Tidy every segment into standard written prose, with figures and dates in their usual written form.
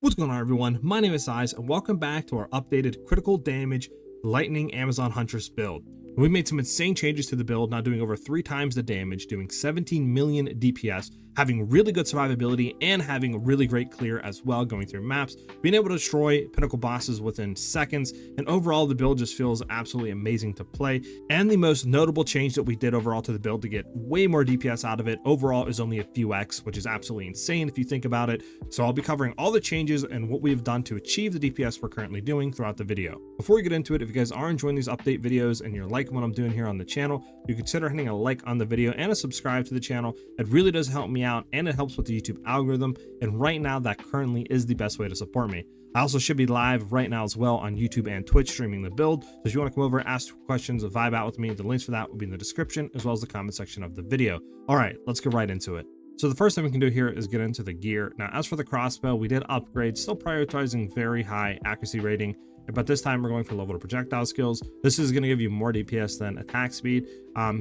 What's going on, everyone? My name is SiahZ, and welcome back to our updated critical damage lightning Amazon Huntress build. We made some insane changes to the build, now doing over 3 times the damage, doing 17 million DPS, having really good survivability, and having really great clear as well, going through maps, being able to destroy pinnacle bosses within seconds, and overall the build just feels absolutely amazing to play. And the most notable change that we did overall to the build to get way more DPS out of it overall is only a few X, which is absolutely insane if you think about it. So I'll be covering all the changes and what we've done to achieve the DPS we're currently doing throughout the video. Before we get into it, if you guys are enjoying these update videos and you're liking what I'm doing here on the channel, you consider hitting a like on the video and a subscribe to the channel. It really does help me out, and it helps with the YouTube algorithm, and right now that currently is the best way to support me. I also should be live right now as well on YouTube and Twitch streaming the build, so if you want to come over, ask questions, vibe out with me, the links for that will be in the description as well as the comment section of the video. All right, let's get right into it. So the first thing we can do here is get into the gear. Now, as for the crossbow, we did upgrade, still prioritizing very high accuracy rating, but this time we're going for level to projectile skills. This is going to give you more DPS than attack speed,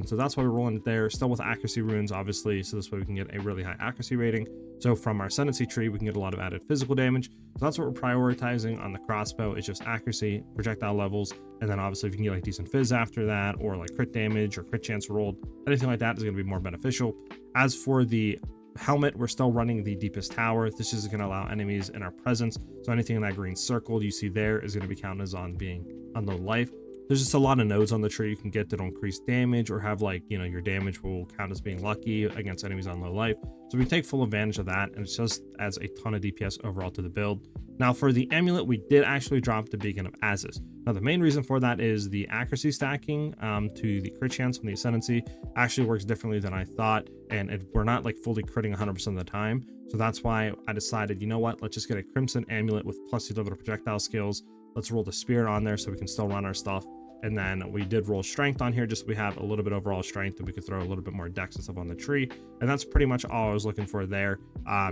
so that's why we're rolling it there, still with accuracy runes obviously, so this way we can get a really high accuracy rating. So from our ascendancy tree we can get a lot of added physical damage, so that's what we're prioritizing on the crossbow. It's just accuracy, projectile levels, and then obviously if you can get like decent fizz after that, or like crit damage or crit chance rolled, anything like that is going to be more beneficial. As for the helmet, we're still running the deepest tower. This is going to allow enemies in our presence, so anything in that green circle you see there is going to be counted as on being on low life. There's just a lot of nodes on the tree you can get that increase damage, or have like, you know, your damage will count as being lucky against enemies on low life. So we take full advantage of that, and it just adds a ton of DPS overall to the build. Now for the amulet, we did actually drop the Beacon of SiahZ. Now the main reason for that is the accuracy stacking to the crit chance from the ascendancy actually works differently than I thought, and we're not like fully critting 100% of the time. So that's why I decided, you know what, let's just get a crimson amulet with plus 2 level projectile skills. Let's roll the spirit on there so we can still run our stuff. And then we did roll strength on here just so we have a little bit overall strength, and we could throw a little bit more dex and stuff on the tree. And that's pretty much all I was looking for there.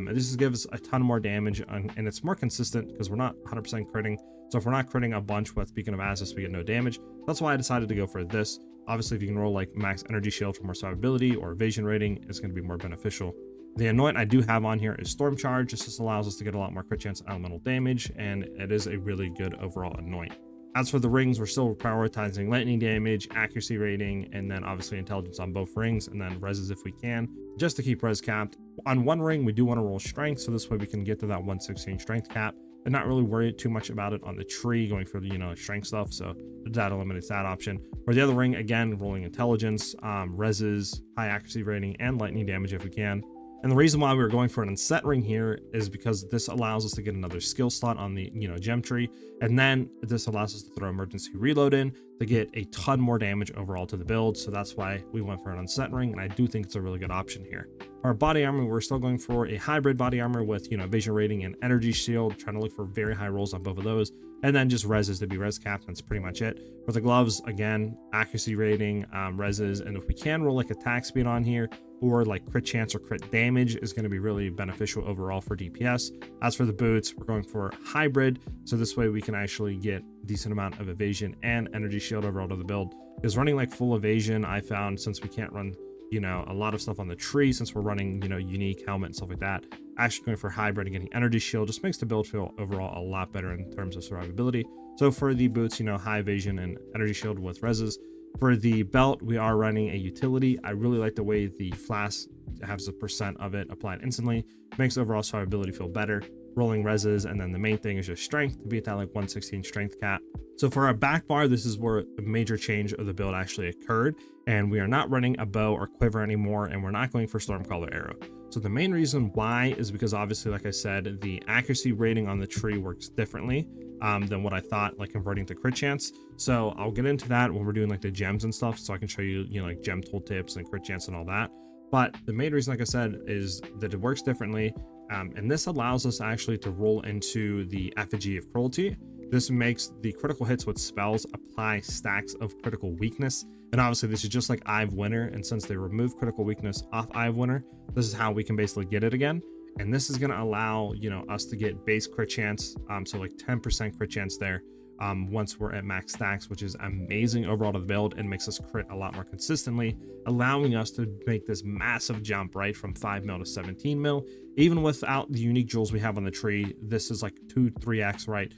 This gives a ton more damage, and it's more consistent because we're not 100% critting. So if we're not critting a bunch with Beacon of SiahZ, we get no damage. That's why I decided to go for this. Obviously, if you can roll like max energy shield for more survivability or evasion rating, it's going to be more beneficial. The anoint I do have on here is Storm Charge. This just allows us to get a lot more crit chance and elemental damage, and it is a really good overall anoint. As for the rings, we're still prioritizing lightning damage, accuracy rating, and then obviously intelligence on both rings, and then reses if we can, just to keep res capped. On one ring, we do want to roll strength, so this way we can get to that 116 strength cap and not really worry too much about it on the tree, going for the, you know, strength stuff, so that eliminates that option. For the other ring, again, rolling intelligence, reses, high accuracy rating, and lightning damage if we can. And the reason why we were going for an unset ring here is because this allows us to get another skill slot on the, you know, gem tree, and then this allows us to throw emergency reload in to get a ton more damage overall to the build. So that's why we went for an unset ring, and I do think it's a really good option here. Our body armor, we're still going for a hybrid body armor with, you know, evasion rating and energy shield, trying to look for very high rolls on both of those, and then just reses to be res capped. That's pretty much it. For the gloves, again, accuracy rating, reses, and if we can roll like attack speed on here, or like crit chance or crit damage, is going to be really beneficial overall for DPS. As for the boots, we're going for hybrid, so this way we can actually get a decent amount of evasion and energy shield overall to the build. Because running like full evasion, I found, since we can't run, you know, a lot of stuff on the tree, since we're running, you know, unique helmet and stuff like that, actually going for hybrid and getting energy shield just makes the build feel overall a lot better in terms of survivability. So for the boots, you know, high evasion and energy shield with reses. For the belt, we are running a utility. I really like the way the flask has a percent of it applied instantly. Makes overall survivability feel better. Rolling reses, and then the main thing is just strength to be at that like 116 strength cap. So for our back bar, this is where a major change of the build actually occurred, and we are not running a bow or quiver anymore, and we're not going for Stormcaller arrow. So the main reason why is because obviously, like I said, the accuracy rating on the tree works differently than what I thought, like converting to crit chance. So I'll get into that when we're doing like the gems and stuff, so I can show you, you know, like gem tooltips and crit chance and all that. But the main reason, like I said, is that it works differently, and this allows us actually to roll into the effigy of cruelty. This makes the critical hits with spells apply stacks of critical weakness. And obviously this is just like Eye of Winter, and since they remove critical weakness off Eye of Winter, this is how we can basically get it again. And this is going to allow, you know, us to get base crit chance, so like 10% crit chance there, once we're at max stacks, which is amazing overall to the build and makes us crit a lot more consistently, allowing us to make this massive jump, right, from 5 mil to 17 mil. Even without the unique jewels we have on the tree, this is like 2-3x, right,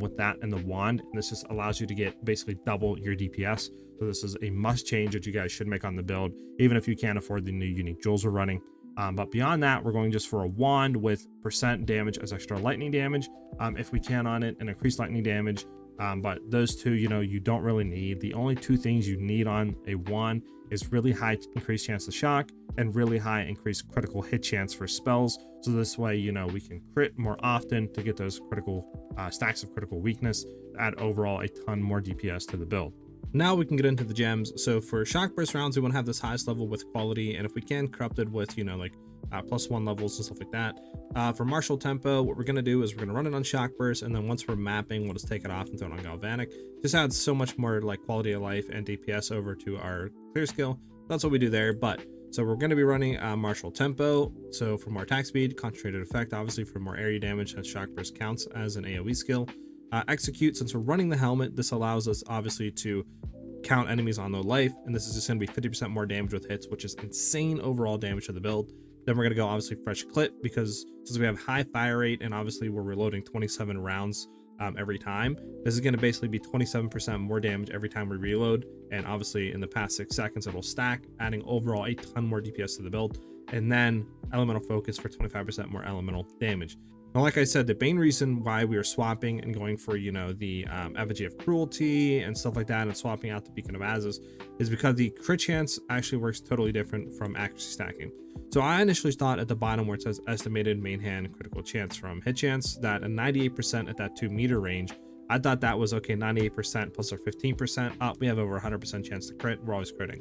with that and the wand, and this just allows you to get basically double your DPS. So this is a must change that you guys should make on the build, even if you can't afford the new unique jewels we're running. But beyond that, we're going just for a wand with % damage as extra lightning damage, if we can on it, and increased lightning damage. But those two, you don't really need. The only two things you need on a wand is really high increased chance to shock and really high increased critical hit chance for spells. So this way, we can crit more often to get those critical stacks of critical weakness, add overall a ton more DPS to the build. Now we can get into the gems. So for shock burst rounds, we want to have this highest level with quality, and if we can, corrupted with +1 levels and stuff like that. For martial tempo, what we're going to do is we're going to run it on shock burst, and then once we're mapping, we'll just take it off and throw it on galvanic. Just adds so much more quality of life and DPS over to our clear skill. That's what we do there. But so we're going to be running martial tempo, so for more attack speed, concentrated effect, obviously for more area damage, as shock burst counts as an AoE skill. Execute, since we're running the helmet, this allows us obviously to count enemies on low life, and this is just going to be 50% more damage with hits, which is insane overall damage to the build. Then we're going to go obviously fresh clip, because since we have high fire rate and obviously we're reloading 27 rounds every time, this is going to basically be 27% more damage every time we reload, and obviously in the past 6 seconds it'll stack, adding overall a ton more DPS to the build. And then elemental focus for 25% more elemental damage. Now, like I said, the main reason why we are swapping and going for, the effigy of cruelty and stuff like that, and swapping out the beacon of Azes, is because the crit chance actually works totally different from accuracy stacking. So I initially thought at the bottom where it says estimated main hand critical chance from hit chance, that a 98% at that 2 meter range, I thought that was okay, 98% plus our 15% up, we have over 100% chance to crit, we're always critting.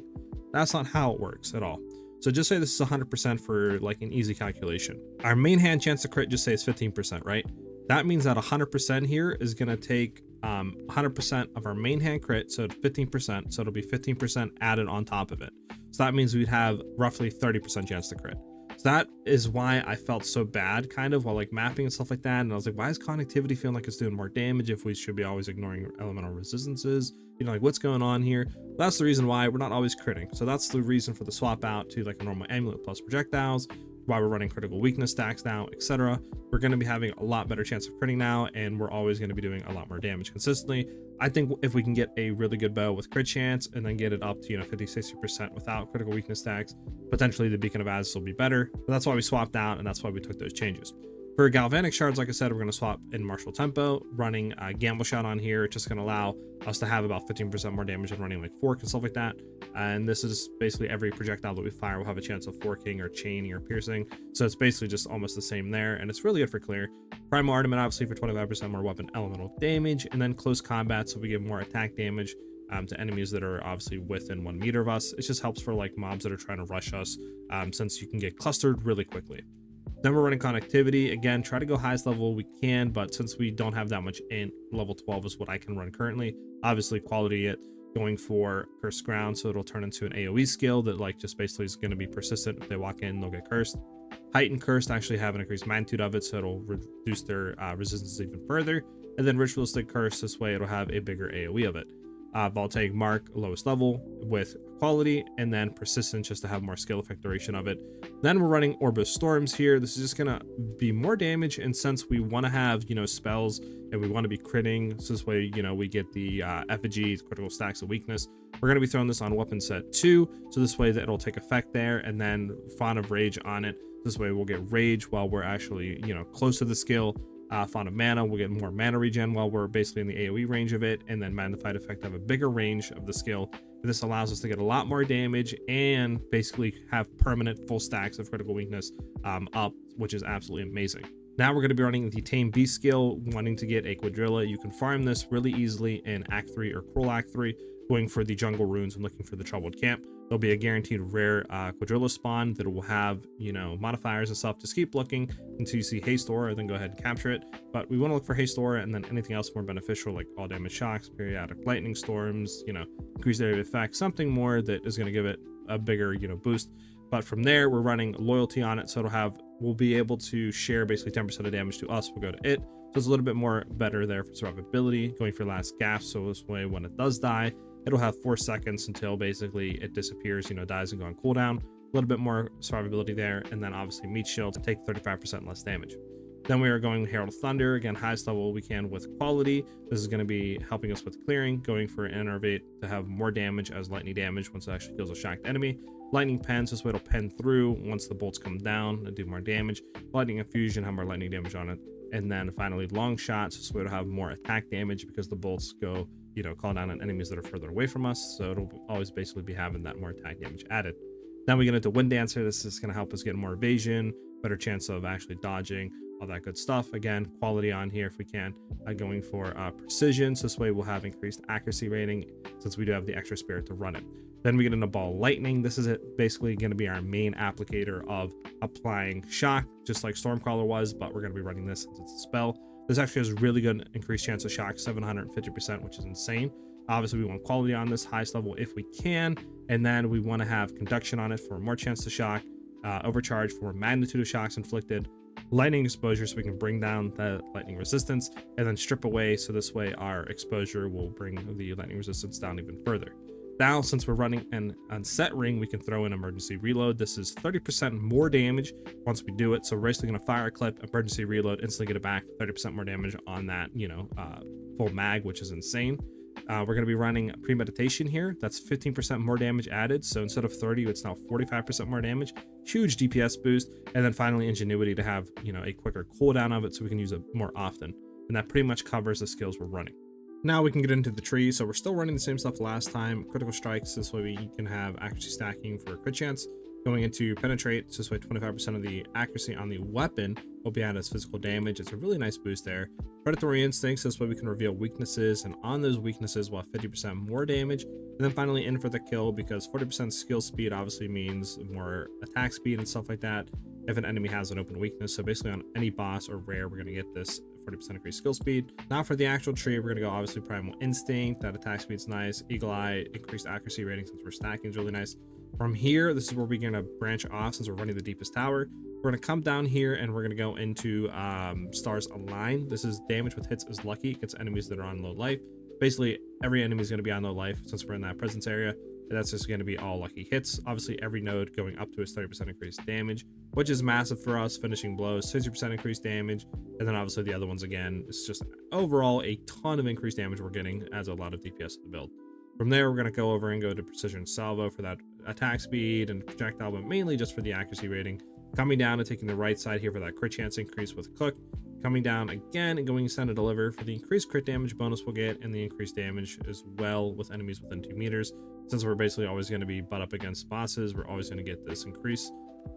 That's not how it works at all. So just say this is 100% for an easy calculation. Our main hand chance to crit, just say it's 15%, right? That means that 100% here is going to take 100% of our main hand crit, so 15%, so it'll be 15% added on top of it. So that means we'd have roughly 30% chance to crit. So that is why I felt so bad kind of while mapping and stuff like that. And I was like, why is connectivity feeling like it's doing more damage if we should be always ignoring elemental resistances? What's going on here? That's the reason why we're not always critting. So that's the reason for the swap out to a normal amulet plus projectiles, why we're running critical weakness stacks now, etc. We're going to be having a lot better chance of critting now, and we're always going to be doing a lot more damage consistently. I think if we can get a really good bow with crit chance and then get it up to 50-60% without critical weakness stacks, potentially the beacon of Azes will be better. But that's why we swapped out, and that's why we took those changes. For galvanic shards, like I said, we're going to swap in martial tempo, running a gamble shot on here. It's just going to allow us to have about 15% more damage and running fork and stuff like that. And this is basically every projectile that we fire will have a chance of forking or chaining or piercing. So it's basically just almost the same there, and it's really good for clear. Primal Armament, obviously, for 25% more weapon elemental damage, and then close combat, so we give more attack damage to enemies that are obviously within 1 meter of us. It just helps for mobs that are trying to rush us, since you can get clustered really quickly. Then we're running connectivity. Again, try to go highest level we can, but since we don't have that much in, level 12 is what I can run currently. Obviously, quality it, going for Cursed Ground, so it'll turn into an AoE skill that just basically is going to be persistent. If they walk in, they'll get cursed. Heightened Cursed actually have an increased magnitude of it, so it'll reduce their resistance even further. And then Ritualistic Curse, this way it'll have a bigger AoE of it. Voltaic Mark, lowest level with quality, and then persistence just to have more skill effect duration of it. Then we're running Orbis Storms here. This is just gonna be more damage, and since we want to have spells and we want to be critting, so this way we get the effigies, critical stacks of weakness. We're gonna be throwing this on weapon set 2, so this way that it'll take effect there, and then Font of Rage on it. This way we'll get rage while we're actually close to the skill. Font of Mana, we'll get more mana regen while we're basically in the AoE range of it, and then Magnified Effect have a bigger range of the skill. This allows us to get a lot more damage and basically have permanent full stacks of critical weakness up, which is absolutely amazing. Now we're going to be running the Tame Beast skill, wanting to get a Quadrilla. You can farm this really easily in Act 3 or Cruel Act 3, going for the jungle runes and looking for the Troubled Camp. There'll be a guaranteed rare Quadrilla spawn that will have, modifiers and stuff. Just keep looking until you see Haste Aura, then go ahead and capture it. But we want to look for Haste Aura and then anything else more beneficial, like all damage shocks, periodic lightning storms, increased area of effect, something more that is going to give it a bigger, boost. But from there, we're running loyalty on it, so we'll be able to share basically 10% of damage to us. We'll go to it. it's a little bit more better there for survivability. Going for last gasp, so this way when it does die, it'll have 4 seconds until basically it disappears, you know, dies and go on cooldown. A little bit more survivability there, and then obviously meat shield to take 35% less damage. Then we are going Herald of Thunder, again, highest level we can with quality. This is going to be helping us with clearing, going for Innervate to have more damage as lightning damage once it actually kills a shocked enemy. Lightning Pens, this way it'll pen through once the bolts come down and do more damage. Lightning Infusion, have more lightning damage on it. And then finally, Long Shots, this way it'll have more attack damage because the bolts go, you know, call down on enemies that are further away from us. So it'll always basically be having that more attack damage added. Then we get into Wind Dancer. This is going to help us get more evasion, better chance of actually dodging, all that good stuff. Again, quality on here if we can. Going for precision, so this way we'll have increased accuracy rating since we do have the extra spirit to run it. Then we get into Ball Lightning. This is basically going to be our main applicator of applying shock, just like Stormcaller was, but we're going to be running this since it's a spell. This actually has really good increased chance of shock, 750%, which is insane. Obviously, we want quality on this, highest level if we can, and then we want to have conduction on it for more chance to shock, overcharge for magnitude of shocks inflicted, lightning exposure so we can bring down the lightning resistance, and then strip away so this way our exposure will bring the lightning resistance down even further. Now, since we're running an unset ring, we can throw in emergency reload. This is 30% more damage once we do it. So we're basically going to fire a clip, emergency reload, instantly get it back, 30% more damage on that, you know, full mag, which is insane. We're going to be running premeditation here. That's 15% more damage added. So instead of 30, it's now 45% more damage. Huge DPS boost. And then finally, ingenuity to have, you know, a quicker cooldown of it so we can use it more often. And that pretty much covers the skills we're running. Now we can get into the tree. So we're still running the same stuff last time. Critical strikes, this way we can have accuracy stacking for a crit chance. Going into penetrate, so this way 25% of the accuracy on the weapon will be added as physical damage. It's a really nice boost there. Predatory instincts, this way we can reveal weaknesses, and on those weaknesses we'll have 50% more damage. And then finally in for the kill, because 40% skill speed obviously means more attack speed and stuff like that if an enemy has an open weakness. So basically on any boss or rare, we're going to get this 40% increased skill speed. Now for the actual tree, we're going to go obviously Primal Instinct. That attack speed's nice. Eagle Eye, increased accuracy rating since we're stacking is really nice. From here, this is where we're going to branch off since we're running the deepest tower. We're going to come down here and we're going to go into Stars Align. This is damage with hits is lucky. It gets enemies that are on low life. Basically, every enemy is going to be on low life since we're in that presence area. And that's just going to be all lucky hits. Obviously, every node going up to is 30% increased damage, which is massive for us. Finishing blows, 60% increased damage. And then obviously the other ones, again, it's just overall a ton of increased damage we're getting as a lot of DPS of the build. From there, we're going to go over and go to Precision Salvo for that attack speed and projectile, but mainly just for the accuracy rating. Coming down and taking the right side here for that crit chance increase with Cook. Coming down again and going Send and Deliver for the increased crit damage bonus we'll get, and the increased damage as well with enemies within 2 meters. Since we're basically always going to be butt up against bosses, we're always going to get this increase.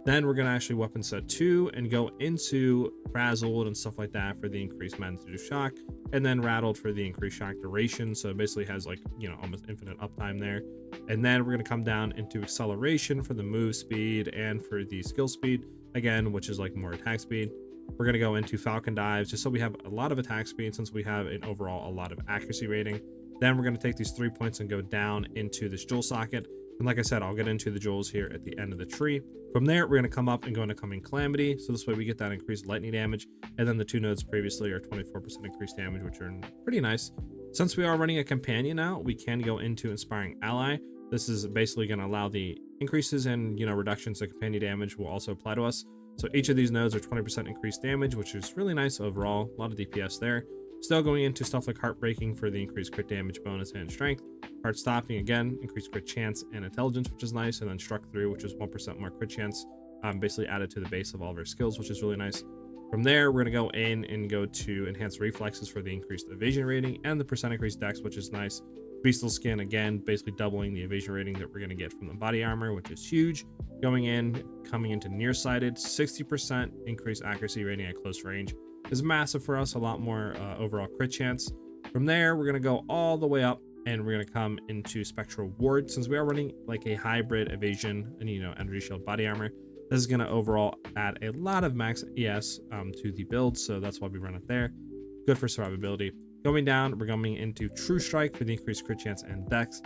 Then we're going to actually weapon set 2 and go into Frazzled and stuff like that for the increased magnitude of shock, and then Rattled for the increased shock duration. So it basically has, like, you know, almost infinite uptime there. And then we're going to come down into Acceleration for the move speed and for the skill speed, again, which is like more attack speed. We're going to go into Falcon Dives just so we have a lot of attack speed since we have an overall a lot of accuracy rating. Then we're going to take these 3 points and go down into this jewel socket. And like I said, I'll get into the jewels here at the end of the tree. From there, we're going to come up and go into Coming Calamity. So this way we get that increased lightning damage. And then the 2 nodes previously are 24% increased damage, which are pretty nice. Since we are running a companion now, we can go into Inspiring Ally. This is basically going to allow the increases and, you know, reductions in companion damage will also apply to us. So each of these nodes are 20% increased damage, which is really nice overall. A lot of DPS there. Still going into stuff like Heartbreaking for the increased crit damage bonus and strength. Heart Stopping, again, increased crit chance and intelligence, which is nice. And then Struck Through, which is 1% more crit chance, basically added to the base of all of our skills, which is really nice. From there, we're going to go in and go to Enhanced Reflexes for the increased evasion rating and the percent increased dex, which is nice. Beastal Skin, again, basically doubling the evasion rating that we're going to get from the body armor, which is huge. Coming into Nearsighted, 60% increased accuracy rating at close range is massive for us, a lot more overall crit chance. From there, we're going to go all the way up and we're going to come into Spectral Ward. Since we are running like a hybrid evasion and, you know, energy shield body armor, this is going to overall add a lot of max ES to the build, so that's why we run it there. Good for survivability. Going down, we're going into True Strike for the increased crit chance and dex.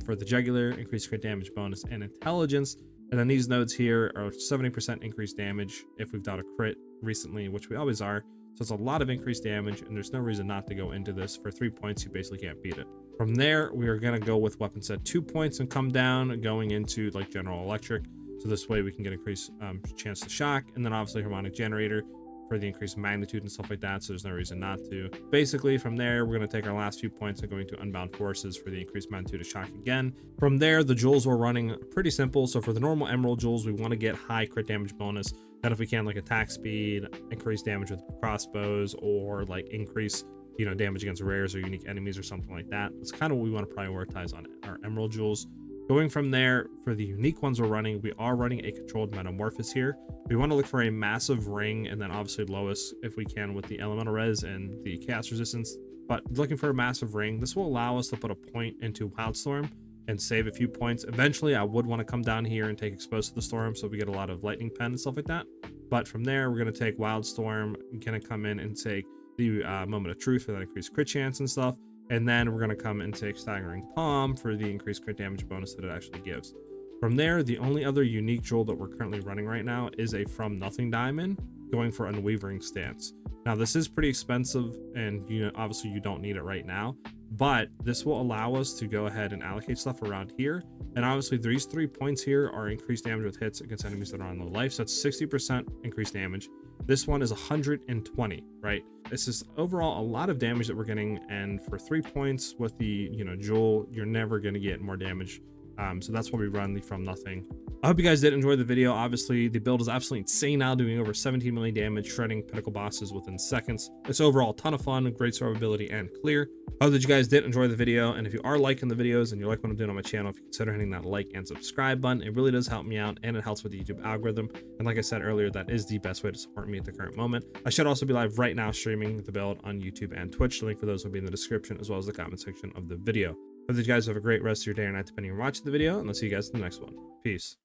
For the Jugular, increased crit damage bonus and intelligence. And then these nodes here are 70% increased damage if we've done a crit recently, which we always are. So it's a lot of increased damage, and there's no reason not to go into this. For 3 points, you basically can't beat it. From there, we are going to go with weapon set 2 points and come down, going into like general electric. So this way we can get increased chance to shock, and then obviously harmonic generator for the increased magnitude and stuff like that, so there's no reason not to. Basically, from there, we're going to take our last few points and going to Unbound Forces for the increased magnitude of shock again. From there, the jewels we're running are pretty simple. So for the normal emerald jewels, we want to get high crit damage bonus. Then if we can, like attack speed, increase damage with crossbows, or like increase, you know, damage against rares or unique enemies or something like that. That's kind of what we want to prioritize on our emerald jewels. Going from there, for the unique ones we're running, we are running a controlled metamorphosis here. We want to look for a massive ring, and then obviously lowest if we can with the elemental res and the chaos resistance. But looking for a massive ring, this will allow us to put a point into Wildstorm and save a few points. Eventually, I would want to come down here and take Exposed to the Storm, so we get a lot of lightning pen and stuff like that. But from there, we're going to take Wildstorm, going to come in and take the Moment of Truth for that increased crit chance and stuff. And then we're going to come and take Staggering Palm for the increased crit damage bonus that it actually gives. From there, the only other unique jewel that we're currently running right now is a From Nothing diamond, going for Unwavering Stance. Now, this is pretty expensive, and you know, obviously you don't need it right now, but this will allow us to go ahead and allocate stuff around here. And obviously these 3 points here are increased damage with hits against enemies that are on low life. So that's 60% increased damage. This one is 120, right? This is overall a lot of damage that we're getting, and for 3 points with the, you know, jewel, you're never going to get more damage. So that's why we run the From Nothing. I hope you guys did enjoy the video. Obviously, the build is absolutely insane now, doing over 17 million damage, shredding pinnacle bosses within seconds. It's overall a ton of fun, great survivability, and clear. I hope that you guys did enjoy the video, and if you are liking the videos and you like what I'm doing on my channel, if you consider hitting that like and subscribe button, it really does help me out, and it helps with the YouTube algorithm. And like I said earlier, that is the best way to support me at the current moment. I should also be live right now streaming the build on YouTube and Twitch. The link for those will be in the description, as well as the comment section of the video. Hope that you guys have a great rest of your day or night, depending on watching the video, and I'll see you guys in the next one. Peace.